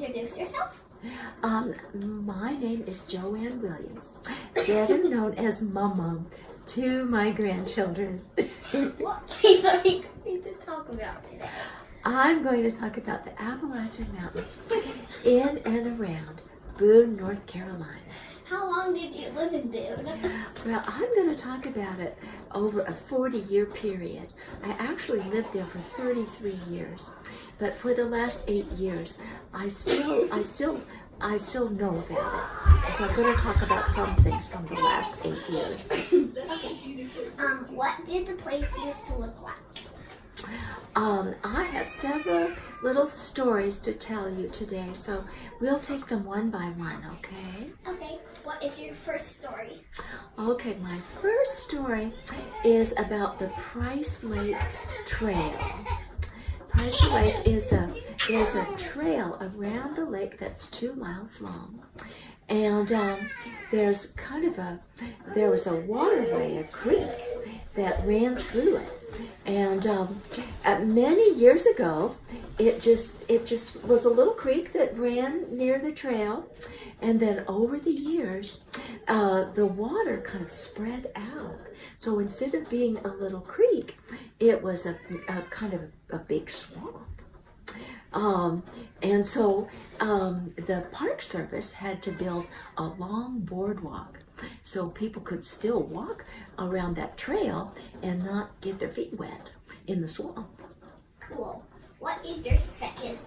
introduce yourself? My name is Joanne Williams, better known as Mom to my grandchildren. What things are you going to talk about today? I'm going to talk about the Appalachian Mountains in and around Boone, North Carolina. How long did you live in Boone? Well, I'm going to talk about it over a 40-year period. I actually lived there for 33 years, but for the last 8 years, I still know about it. So I'm going to talk about some things from the last 8 years. Okay. What did the place used to look like? I have several little stories to tell you today, so we'll take them one by one, okay? Okay. What is your first story? Okay, my first story is about the Price Lake Trail. Price Lake is there's a trail around the lake that's 2 miles long, and there was a waterway, a creek that ran through it. And many years ago, it just was a little creek that ran near the trail, and then over the years, the water kind of spread out. So instead of being a little creek, it was a kind of a big swamp. And so the Park Service had to build a long boardwalk so people could still walk around that trail and not get their feet wet in the swamp. Cool. What is your second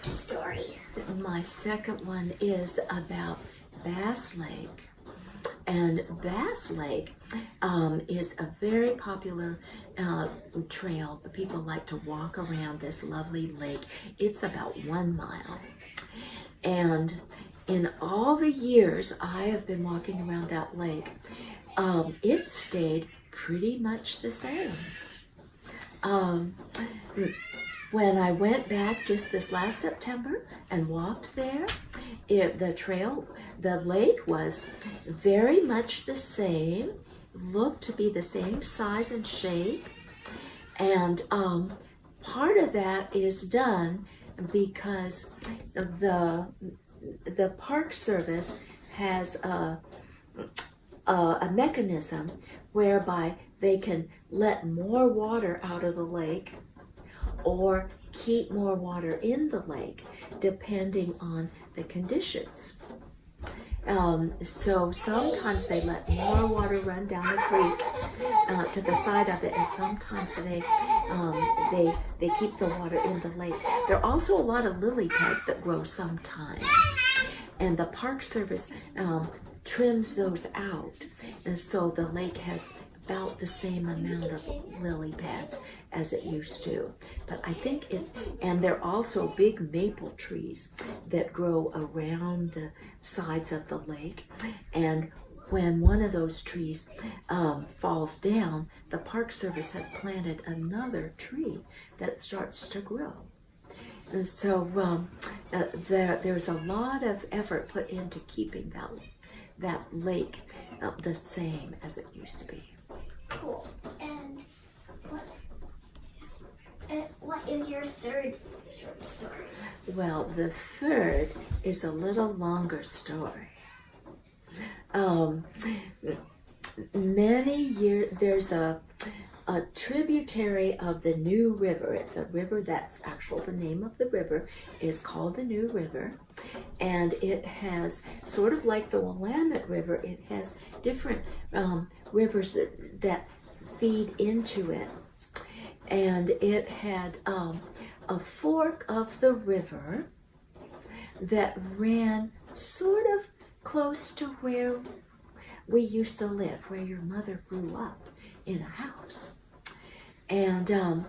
story? My second one is about Bass Lake. And Bass Lake is a very popular trail. People like to walk around this lovely lake. It's about 1 mile. And in all the years I have been walking around that lake, it stayed pretty much the same. When I went back just this last September and walked there, the lake was very much the same, looked to be the same size and shape, and part of that is done because the Park Service has a mechanism whereby they can let more water out of the lake or keep more water in the lake depending on the conditions. So sometimes they let more water run down the creek to the side of it, and sometimes they keep the water in the lake. There are also a lot of lily pads that grow sometimes, and the Park Service trims those out, and so the lake has about the same amount of lily pads as it used to. But I think and there are also big maple trees that grow around the sides of the lake, and when one of those trees falls down, the Park Service has planted another tree that starts to grow. And so there's a lot of effort put into keeping that lake the same as it used to be. Cool. And what is your third short story? Well, the third is a little longer story. Many years, there's a tributary of the New River. It's a river that's the name of the river is called the New River. And it has, sort of like the Willamette River, it has different rivers that feed into it. And it had a fork of the river that ran sort of close to where we used to live, where your mother grew up in a house. And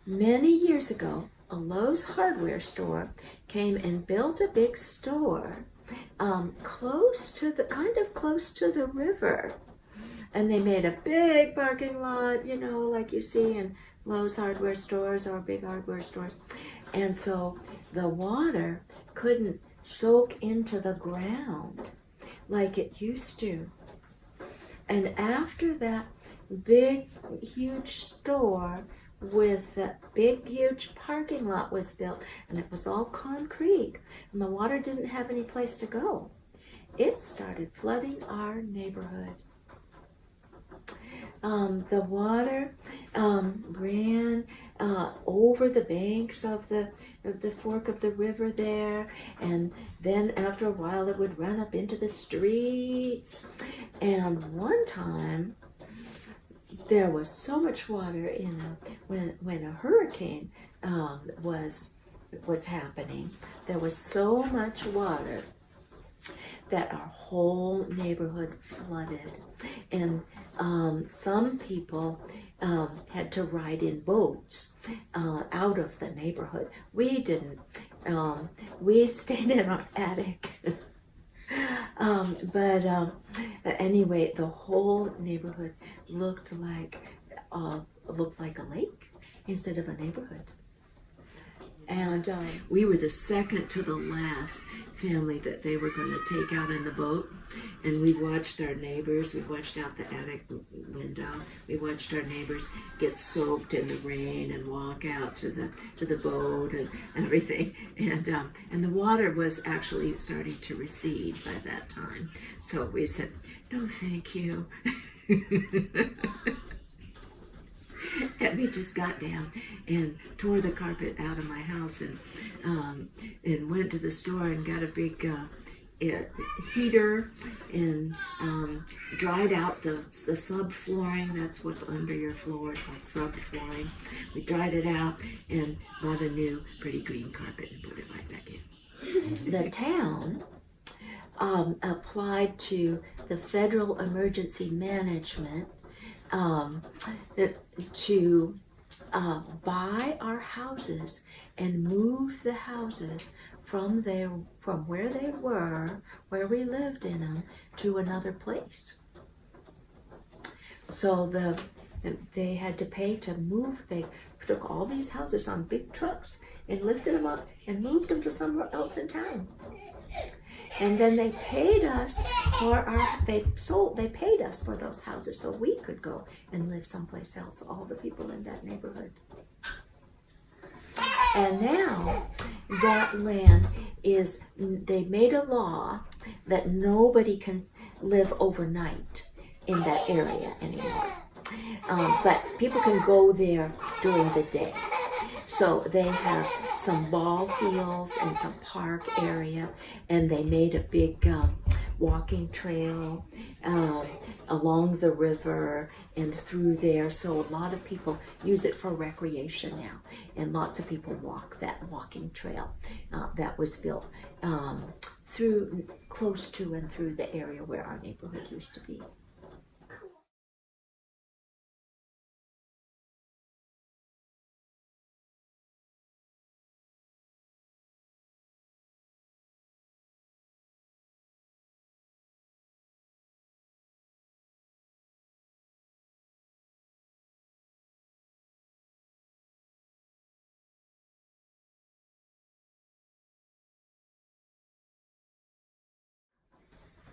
many years ago, a Lowe's hardware store came and built a big store close to the river. And they made a big parking lot, like you see in Lowe's hardware stores or big hardware stores. And so the water couldn't soak into the ground like it used to. And after that big, huge store with a big, huge parking lot was built, and it was all concrete, and the water didn't have any place to go. It started flooding our neighborhood. The water ran over the banks of the fork of the river there, and then after a while it would run up into the streets. And one time there was so much water when a hurricane was happening. There was so much water that our whole neighborhood flooded, and some people had to ride in boats out of the neighborhood. We didn't. We stayed in our attic. But anyway, the whole neighborhood looked like a lake instead of a neighborhood. And we were the second to the last family that they were going to take out in the boat. And we watched our neighbors. We watched out the attic window. We watched our neighbors get soaked in the rain and walk out to the boat and everything. And the water was actually starting to recede by that time. So we said, no, thank you. And we just got down and tore the carpet out of my house and went to the store and got a big heater and dried out the subflooring. That's what's under your floor, called subflooring. We dried it out and bought a new pretty green carpet and put it right back in. The town applied to the Federal Emergency Management to buy our houses and move the houses from where they were, where we lived in them, to another place. So they had to pay to move. They took all these houses on big trucks and lifted them up and moved them to somewhere else in town. And then they paid us they paid us for those houses so we could go and live someplace else, all the people in that neighborhood. And now that land they made a law that nobody can live overnight in that area anymore. But people can go there during the day. So they have some ball fields and some park area, and they made a big walking trail along the river and through there. So a lot of people use it for recreation now, and lots of people walk that walking trail that was built close to and through the area where our neighborhood used to be.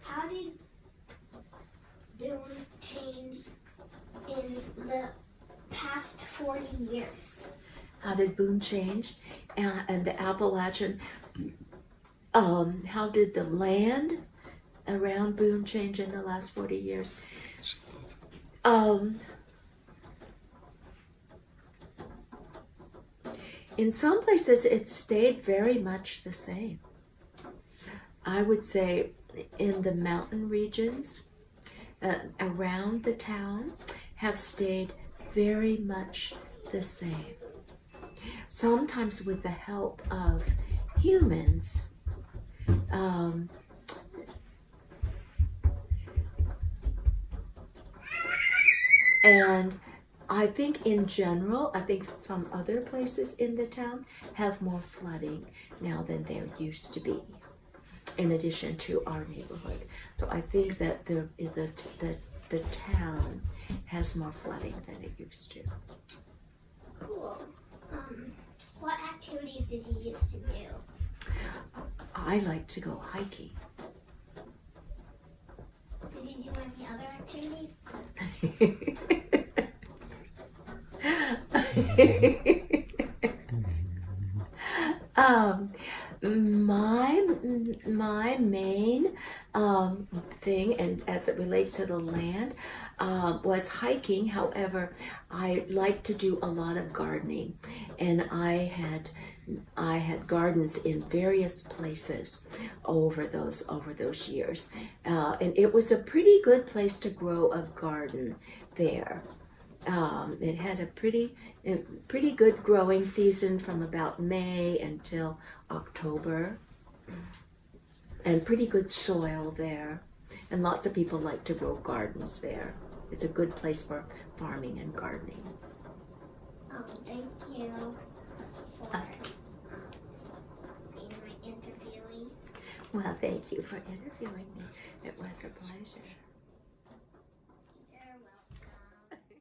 How did Boone change in the past 40 years? How did Boone change? And the Appalachian, how did the land around Boone change in the last 40 years? In some places it stayed very much the same. I would say in the mountain regions around the town have stayed very much the same. Sometimes with the help of humans, and I think in general, I think some other places in the town have more flooding now than there used to be, in addition to our neighborhood. So I think that the town has more flooding than it used to. Cool. What activities did you used to do? I like to go hiking. Did you do any other activities? My main thing, and as it relates to the land, was hiking. However, I like to do a lot of gardening, and I had gardens in various places over those years, and it was a pretty good place to grow a garden there. It had a pretty good growing season from about May until October, and pretty good soil there. And lots of people like to grow gardens there. It's a good place for farming and gardening. Thank you for being my interviewee. Well, thank you for interviewing me. It was a pleasure.